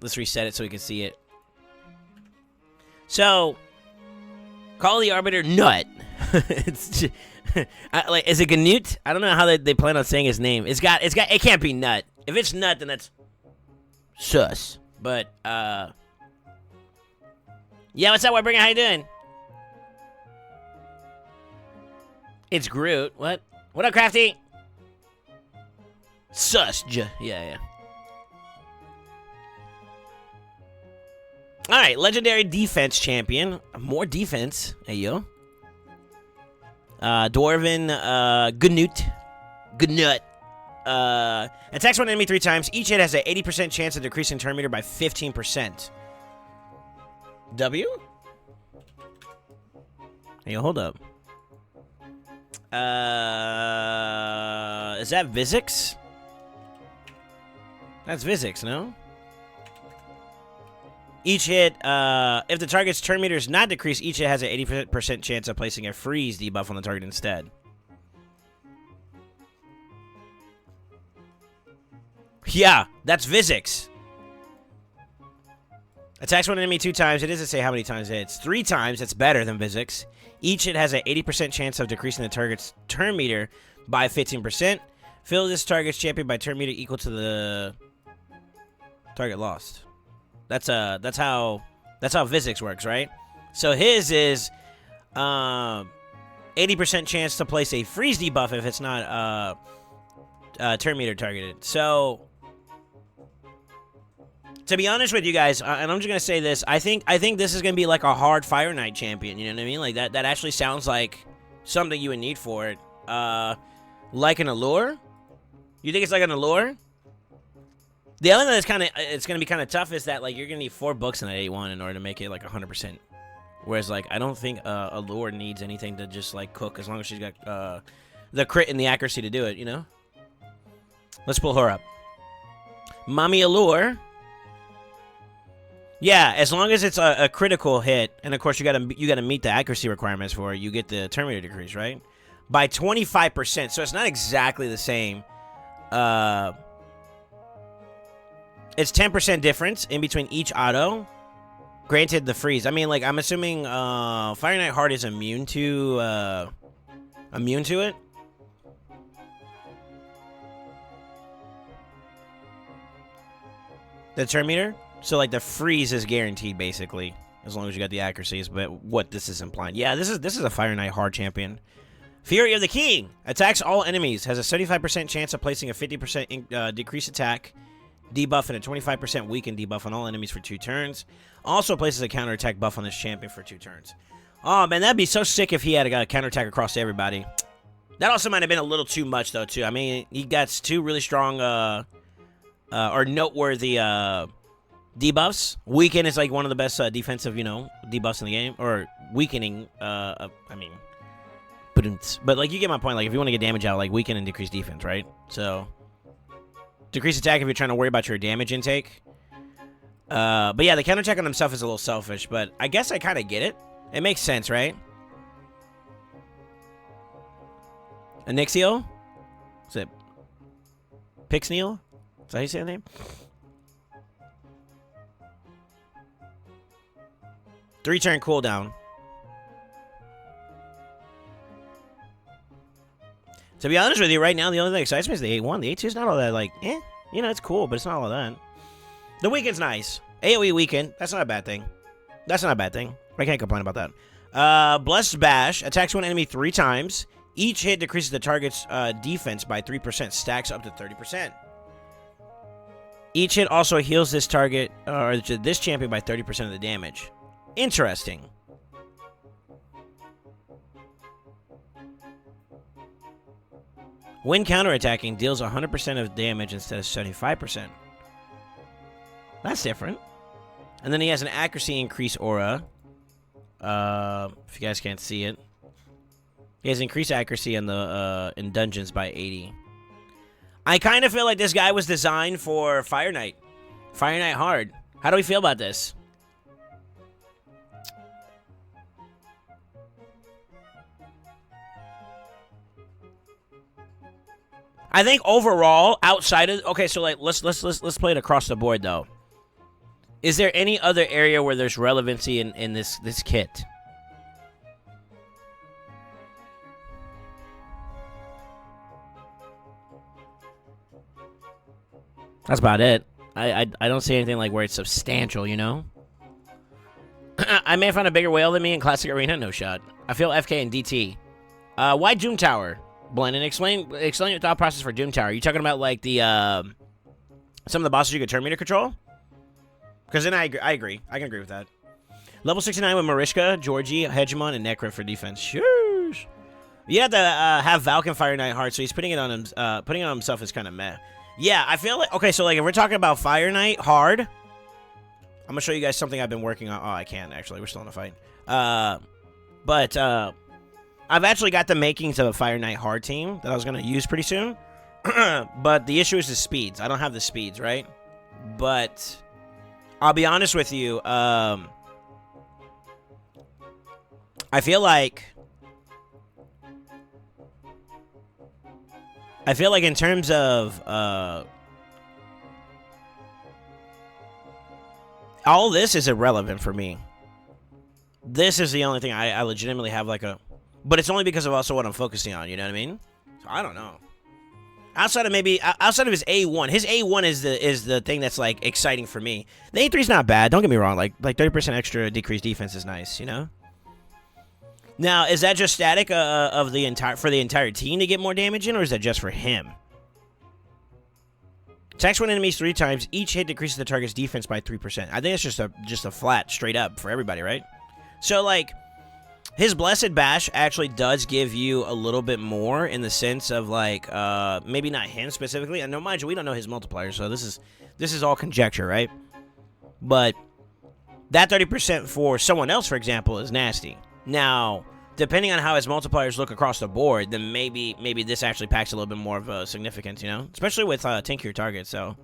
Let's reset it so we can see it. So, call the Arbiter Gnut. It's just, like, is it Gnut? I don't know how they plan on saying his name. It can't be Nut. If it's Nut, then that's sus. But, yeah, what's up, Warbringer? How you doing? It's Groot. What? What up, Crafty? Sus. Yeah. All right, legendary defense champion. More defense. Hey, yo. Dwarven Gnut. Attacks one enemy 3 times. Each hit has an 80% chance of decreasing turn meter by 15%. W? Hey, hold up. Is that Vizix? That's Vizix, no? Each hit, if the target's turn meter is not decreased, each hit has an 80% chance of placing a freeze debuff on the target instead. Yeah, that's Vizix. Attacks one enemy 2 times. It doesn't say how many times it hits. 3 times, that's better than Vizix. Each hit has an 80% chance of decreasing the target's turn meter by 15%. Fill this target's champion by turn meter equal to the target lost. That's how Vizix works, right? So his is 80% chance to place a freeze debuff if it's not turn meter targeted. So to be honest with you guys, and I'm just gonna say this, I think this is gonna be like a hard Fire Knight champion. You know what I mean? Like that actually sounds like something you would need for it. Like an allure. You think it's like an allure? The other thing that's it's gonna be kind of tough is that like you're gonna need 4 books in that 8-1 in order to make it like 100%. Whereas like I don't think Allure needs anything to just like cook as long as she's got the crit and the accuracy to do it. You know. Let's pull her up. Mommy Allure. Yeah, as long as it's a critical hit, and of course you gotta meet the accuracy requirements for it. You get the turn meter decrease, right? By 25%. So it's not exactly the same. It's 10% difference in between each auto. Granted, the freeze. I mean, like, I'm assuming Fire Knight Heart is immune to it. The turn meter. So, like, the freeze is guaranteed, basically, as long as you got the accuracies. But what this is implying. Yeah, this is a Fire Knight Heart champion. Fury of the King. Attacks all enemies. Has a 75% chance of placing a 50% decrease attack debuff and a 25% weaken debuff on all enemies for 2 turns. Also places a counterattack buff on this champion for 2 turns. Oh, man, that'd be so sick if he had a counterattack across everybody. That also might have been a little too much, though, too. I mean, he got 2 really strong or noteworthy debuffs. Weaken is, like, one of the best defensive, debuffs in the game. Or weakening, I mean... But, like, you get my point. Like, if you want to get damage out, like, weaken and decrease defense, right? So... Decrease attack if you're trying to worry about your damage intake. But yeah, the counterattack on himself is a little selfish, but I guess I kind of get it. It makes sense, right? Anixio? Is it Pixneal? Is that how you say the name? 3-turn cooldown. To be honest with you, right now, the only thing that excites me is the 8-1. The 8-2 is not all that, like, it's cool, but it's not all that. The weaken's nice. AoE weaken, that's not a bad thing. That's not a bad thing. I can't complain about that. Blessed Bash, attacks one enemy 3 times. Each hit decreases the target's defense by 3%, stacks up to 30%. Each hit also heals this target, or this champion by 30% of the damage. Interesting. When counterattacking, deals 100% of damage instead of 75%. That's different. And then he has an accuracy increase aura. If you guys can't see it. He has increased accuracy in dungeons by 80. I kind of feel like this guy was designed for Fire Knight. Fire Knight Hard. How do we feel about this? I think overall, outside of... Okay, so like let's play it across the board though. Is there any other area where there's relevancy in this kit? That's about it. I don't see anything like where it's substantial, you know? I may have found a bigger whale than me in Classic Arena. No shot. I feel FK and DT. Why Doom Tower? Blendon, explain your thought process for Doom Tower. Are you talking about like the some of the bosses you could turn meter control? Because then I agree. I can agree with that. Level 69 with Mariska, Georgie, Hegemon, and Necro for defense. Sheesh. You have to have Valken Fire Knight Heart, so he's putting it on him. Putting it on himself is kind of meh. Yeah, I feel like okay. So like if we're talking about Fire Knight hard, I'm gonna show you guys something I've been working on. Oh, I can't actually. We're still in a fight. But I've actually got the makings of a Fire Knight hard team that I was gonna use pretty soon. But the issue is the speeds. I don't have the speeds, right? But I'll be honest with you. I feel like in terms of all this is irrelevant for me. This is the only thing I legitimately have like a, but it's only because of also what I'm focusing on. You know what I mean? So I don't know. Outside of his A1, his A1 is the thing that's like exciting for me. The A3's not bad. Don't get me wrong. Like 30% extra decreased defense is nice. You know. Now, is that just static for the entire team to get more damage in, or is that just for him? Attacks one enemies 3 times. Each hit decreases the target's defense by 3%. I think it's just a flat, straight up for everybody, right? So, like, his Blessed Bash actually does give you a little bit more in the sense of, like, maybe not him specifically. And no, mind you, we don't know his multiplier, so this is all conjecture, right? But that 30% for someone else, for example, is nasty. Now, depending on how his multipliers look across the board, then maybe this actually packs a little bit more of a significance, you know? Especially with tankier targets, so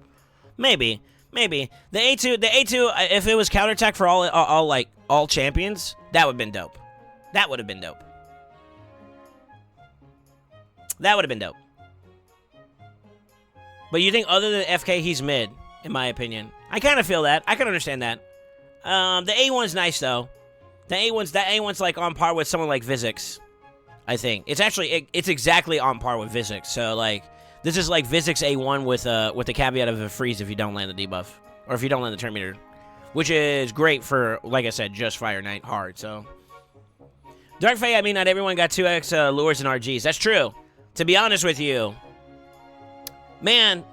maybe. The A2, if it was counterattack for all champions, that would have been dope. That would have been dope. But you think other than FK, he's mid, in my opinion. I kind of feel that. I can understand that. The A1's nice, though. That A1's like on par with someone like Vizix, I think. It's exactly on par with Vizix. So like this is like Vizix A1 with the caveat of a freeze if you don't land the debuff or if you don't land the turn meter, which is great for, like I said, just Fire Knight hard. So Dark Fate, I mean, not everyone got 2x lures and RGs. That's true. To be honest with you, man,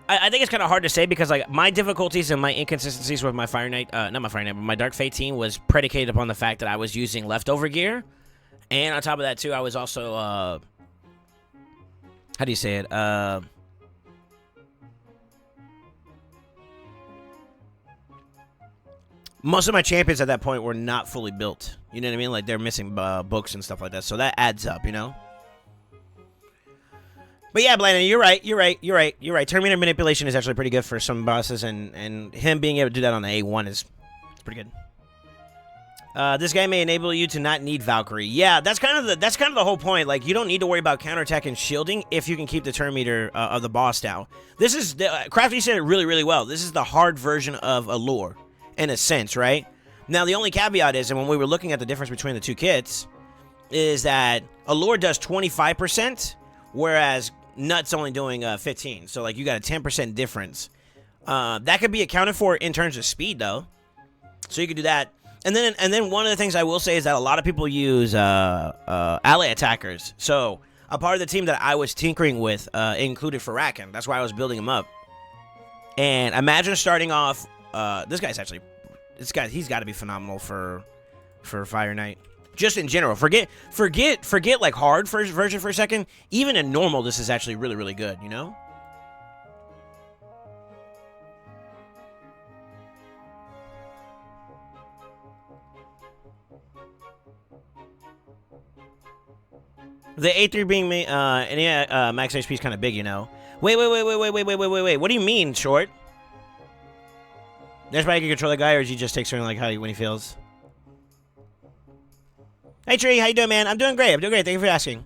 I think it's kind of hard to say because like my difficulties and my inconsistencies with my Fire Knight, not my Fire Knight, but my Dark Fate team was predicated upon the fact that I was using leftover gear, and on top of that too, I was also how do you say it? Most of my champions at that point were not fully built. You know what I mean? Like they're missing books and stuff like that, so that adds up, you know. But yeah, Blandon, you're right. Terminator manipulation is actually pretty good for some bosses, and him being able to do that on the A1 is pretty good. This guy may enable you to not need Valkyrie. Yeah, that's kind of the whole point. Like you don't need to worry about counterattack and shielding if you can keep the turn meter of the boss down. This is Crafty said it really well. This is the hard version of Allure, in a sense, right? Now the only caveat is, and when we were looking at the difference between the two kits, is that Allure does 25%, whereas Gnut's only doing 15, so like you got a 10% difference. That could be accounted for in terms of speed, though. So you could do that, and then one of the things I will say is that a lot of people use ally attackers. So a part of the team that I was tinkering with included Farakin. That's why I was building him up. And imagine starting off. He's got to be phenomenal for Fire Knight. Just in general, forget like hard version for a second. Even in normal, this is actually really good, you know? The A3 being max HP is kind of big, you know? Wait. What do you mean, Short? There's probably can control the guy, or does he just take certain like when he feels? Hey Tree, how you doing, man? I'm doing great. Thank you for asking.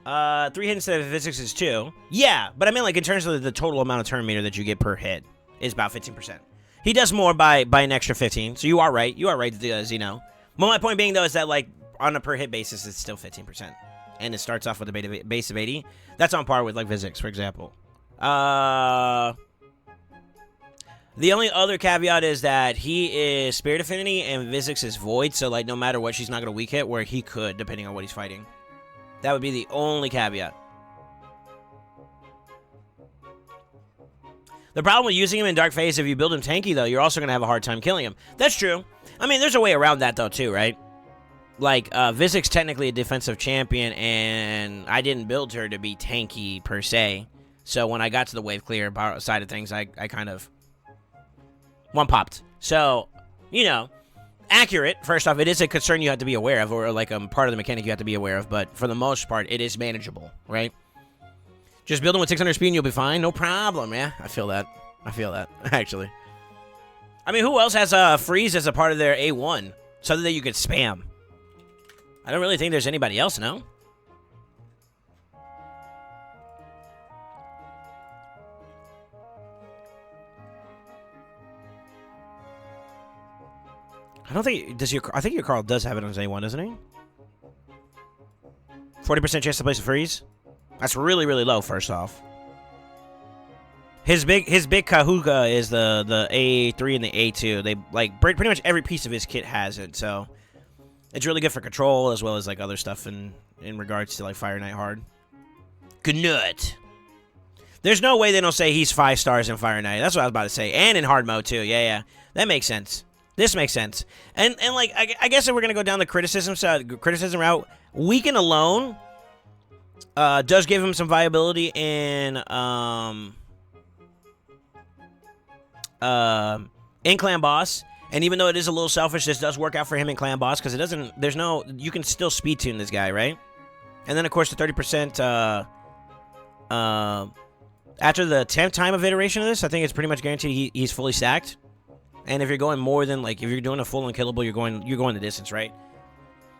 3 hits instead of physics is 2. Yeah, but I mean like in terms of the total amount of turn meter that you get per hit is about 15%. He does more by an extra 15. So you are right. You are right, Zeno. Well, my point being, though, is that, like, on a per-hit basis, it's still 15%. And it starts off with a base of 80. That's on par with, like, Physics, for example. The only other caveat is that he is Spirit Affinity and Physics is Void. So, like, no matter what, she's not going to weak hit, where he could, depending on what he's fighting. That would be the only caveat. The problem with using him in Dark Phase, if you build him tanky, though, you're also going to have a hard time killing him. That's true. I mean, there's a way around that, though, too, right? Like, Vizic's technically a defensive champion, and I didn't build her to be tanky, per se. So when I got to the wave clear side of things, I kind of one-popped. So, you know, accurate. First off, it is a concern you have to be aware of, or like part of the mechanic you have to be aware of, but for the most part, it is manageable, right? Just build him with 600 speed and you'll be fine. No problem, yeah. I feel that. I feel that, actually. I mean, who else has freeze as a part of their A1? Something that you could spam. I don't really think there's anybody else, no? I don't think I think your Carl does have it on his A1, doesn't he? 40% chance to place a freeze. That's really, really low, first off. His big Kahuga is the A3 and the A2. They, like, pretty much every piece of his kit has it, so it's really good for control as well as, like, other stuff in regards to, like, Fire Knight Hard. Gnut. There's no way they don't say he's 5 stars in Fire Knight. That's what I was about to say. And in hard mode, too. Yeah, yeah. That makes sense. This makes sense. And like, I guess if we're going to go down the criticism route, Weaken alone does give him some viability in Clan Boss. And even though it is a little selfish, this does work out for him in Clan Boss, because it doesn't, there's no, you can still speed tune this guy, right? And then, of course, the 30%, after the 10th time of iteration of this, I think it's pretty much guaranteed he's fully stacked. And if you're going more than, like, if you're doing a full unkillable, you're going the distance, right?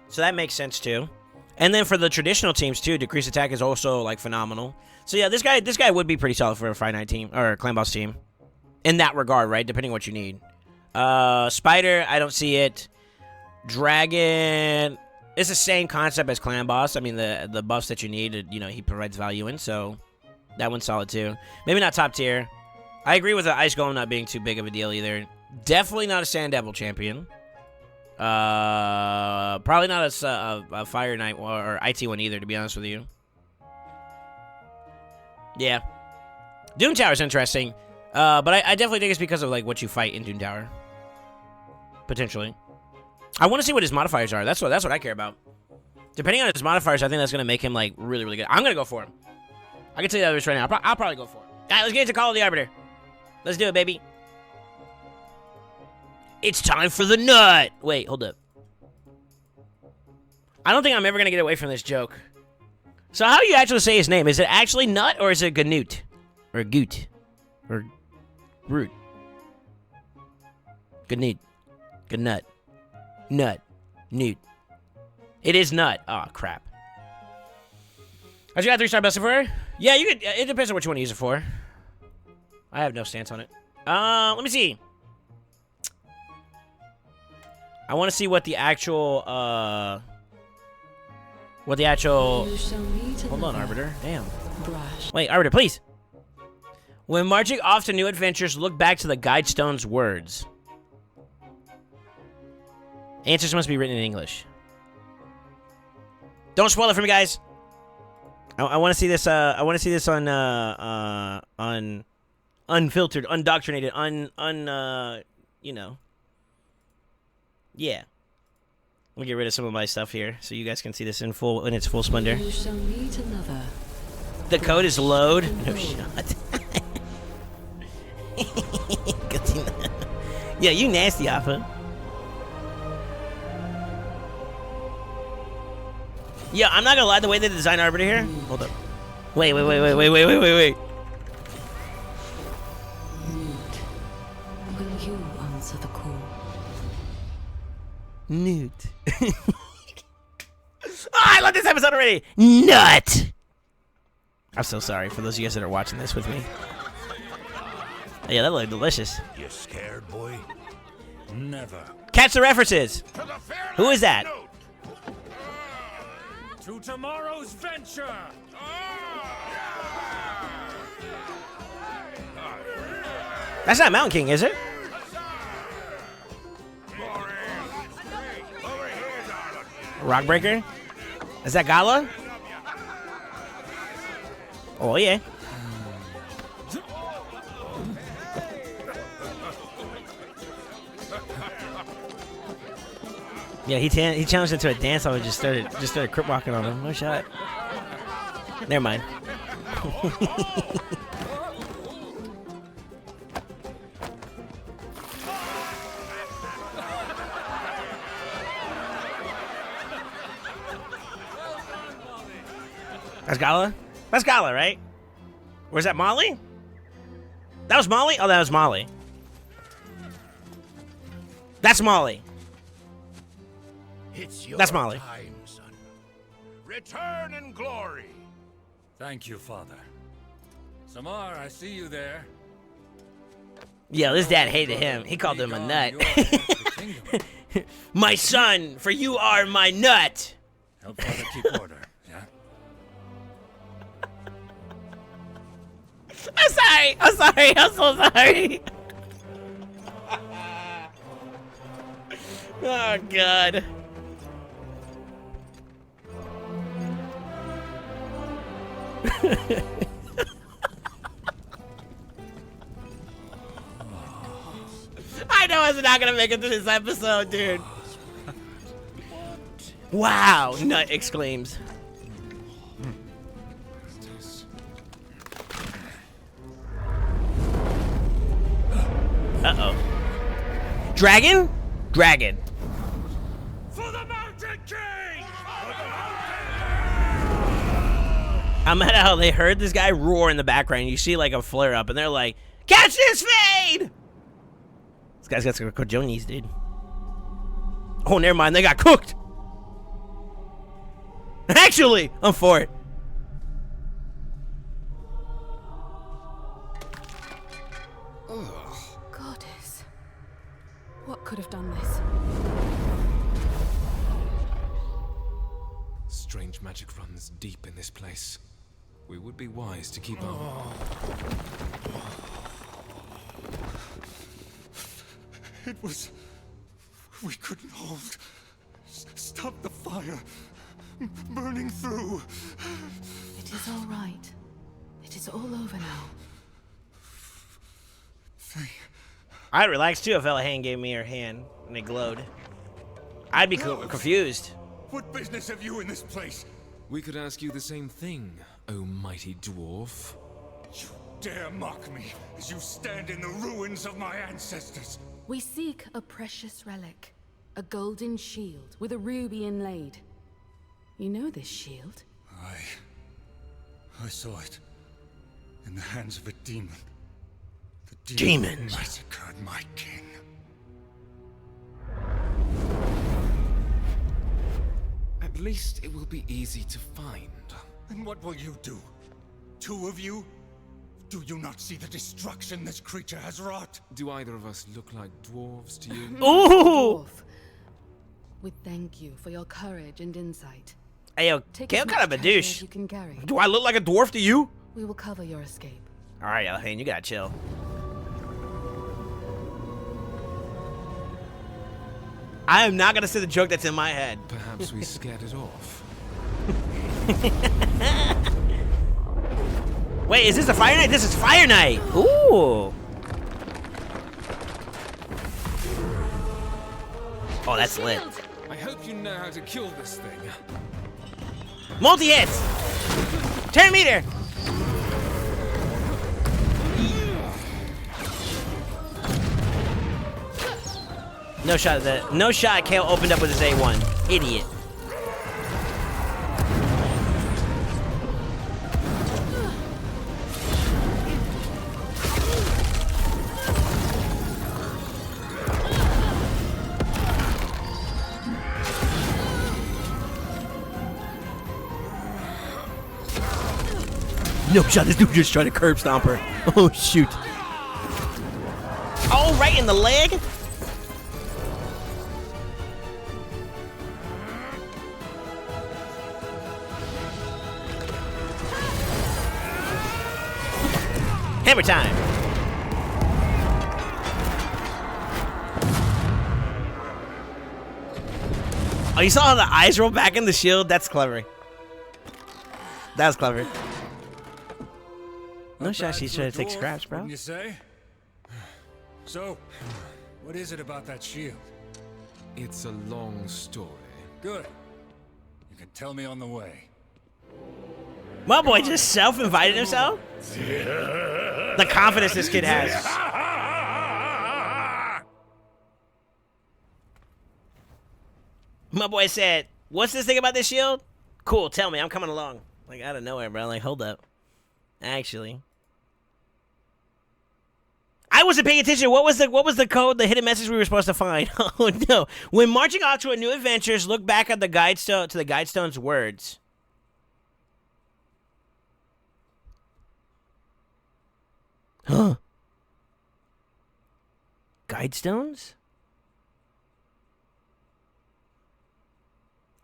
So that makes sense, too. And then for the traditional teams, too, decreased attack is also, like, phenomenal. So, yeah, this guy would be pretty solid for a Fire Knight team, or a Clan Boss team. In that regard, right? Depending on what you need. Spider, I don't see it. Dragon, it's the same concept as Clan Boss. I mean, the buffs that you need, you know, he provides value in, so that one's solid, too. Maybe not top tier. I agree with the Ice Golem not being too big of a deal, either. Definitely not a Sand Devil champion. Probably not a Fire Knight or IT one either, to be honest with you. Yeah. Doom Tower's interesting. But I definitely think it's because of, like, what you fight in Doom Tower. Potentially. I want to see what his modifiers are. That's what I care about. Depending on his modifiers, I think that's going to make him, like, really, really good. I'm going to go for him. I can tell you that right now. I'll probably go for it. All right, let's get into Call of the Arbiter. Let's do it, baby. It's time for the nut. Wait, hold up. I don't think I'm ever going to get away from this joke. So how do you actually say his name? Is it actually Nut or is it Gnut? Or Goot? Or Root? Gnut. Gnut. Nut. Newt. It is Nut. Oh, crap. I just got 3-star best for her. Yeah, you could. It depends on what you want to use it for. I have no stance on it. Let me see. I want to see what the actual, hold on, Arbiter. Damn. Wait, Arbiter, please. When marching off to new adventures, look back to the Guidestone's words. Answers must be written in English. Don't spoil it for me, guys. I want to see this, I want to see this on unfiltered, undoctrinated, you know. Yeah. Let me get rid of some of my stuff here so you guys can see this in its full splendor. You shall meet another. The code is load. No shot. Yeah, you nasty, Alpha. Yeah, I'm not gonna lie, the way they design Arbiter here. Hold up. Wait. Gnut, will you answer the call? Newt. Oh, I love this episode already. Nut. I'm so sorry for those of you guys that are watching this with me. Yeah, that looked delicious. You scared, boy? Never. Catch the references. Who is that? To tomorrow's venture. That's not Mountain King, is it? Rockbreaker? Is that Gala? Oh, yeah. Yeah, he challenged into a dance off and just started crip walking on him. No shot. Never mind. That's Gala? That's Gala, right? Or is that Molly? That was Molly? Oh, that was Molly. That's Molly. It's your That's Molly. time, son. Return in glory. Thank you, Father. Samar, I see you there. Yeah, this dad hated him. He called him a nut. My son, for you are my nut. Help Father keep order, yeah? I'm sorry. I'm sorry. I'm so sorry. Oh, God. I know I was not gonna make it through this episode, dude. Wow! Nut exclaims. Uh-oh. Dragon? Dragon. For the Mountain King! I'm mad at how they heard this guy roar in the background. You see like a flare up, and they're like, "Catch this fade!" This guy's got some cojones, dude. Oh, never mind. They got cooked. Actually, I'm for it. Goddess. What could have done this? Strange magic runs deep in this place. We would be wise to keep on. It was... We couldn't hold. Stop the fire. Burning through. It is all right. It is all over now. I'd relax too if Ella Hand gave me her hand and it glowed. I'd be confused. What business have you in this place? We could ask you the same thing, oh mighty dwarf. You dare mock me as you stand in the ruins of my ancestors. We seek a precious relic. A golden shield with a ruby inlaid. You know this shield? I saw it in the hands of a demon. The Demons. massacred my king. At least it will be easy to find. And what will you do? Two of you? Do you not see the destruction this creature has wrought? Do either of us look like dwarves to you? Ooh! Dwarf. We thank you for your courage and insight. Hey, yo, Take Kale as kind of much a treasure douche. as you can carry. Do I look like a dwarf to you? We will cover your escape. All right, Ella Hand, you gotta chill. I am not gonna say the joke that's in my head. Perhaps we scared it off. Wait, is this a Fire Knight? This is Fire Knight. Ooh. Oh, that's lit. I hope you know how to kill this thing. Multi-hits. Turn meter. No shot at that. No shot. Kale opened up with his A1. Idiot. No shot. This dude just tried to curb stomp her. Oh shoot. right in the leg. Hammer time. Oh, you saw how the eyes roll back in the shield? That's clever. That was clever. No shot she's trying to take scraps, bro. Wouldn't you say? So, what is it about that shield? It's a long story. Good. You can tell me on the way. My boy just self-invited himself? The confidence this kid has. My boy said, what's this thing about this shield? Cool, tell me, I'm coming along. Like, out of nowhere, bro. Like, hold up. Actually. I wasn't paying attention. What was the code, the hidden message we were supposed to find? Oh, no. When marching off to a new adventures, look back at the guidestone, to the guidestone's words. Huh? Guidestones?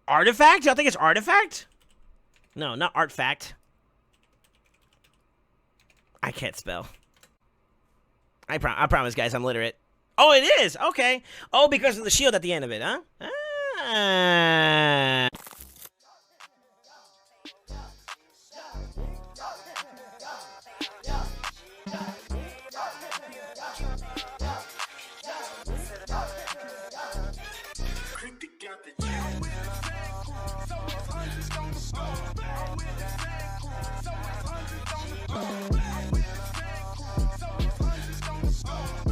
Artifact? Y'all think it's artifact? No, not artifact. I can't spell. I promise, guys, I'm literate. Oh, it is? Okay. Oh, because of the shield at the end of it, huh?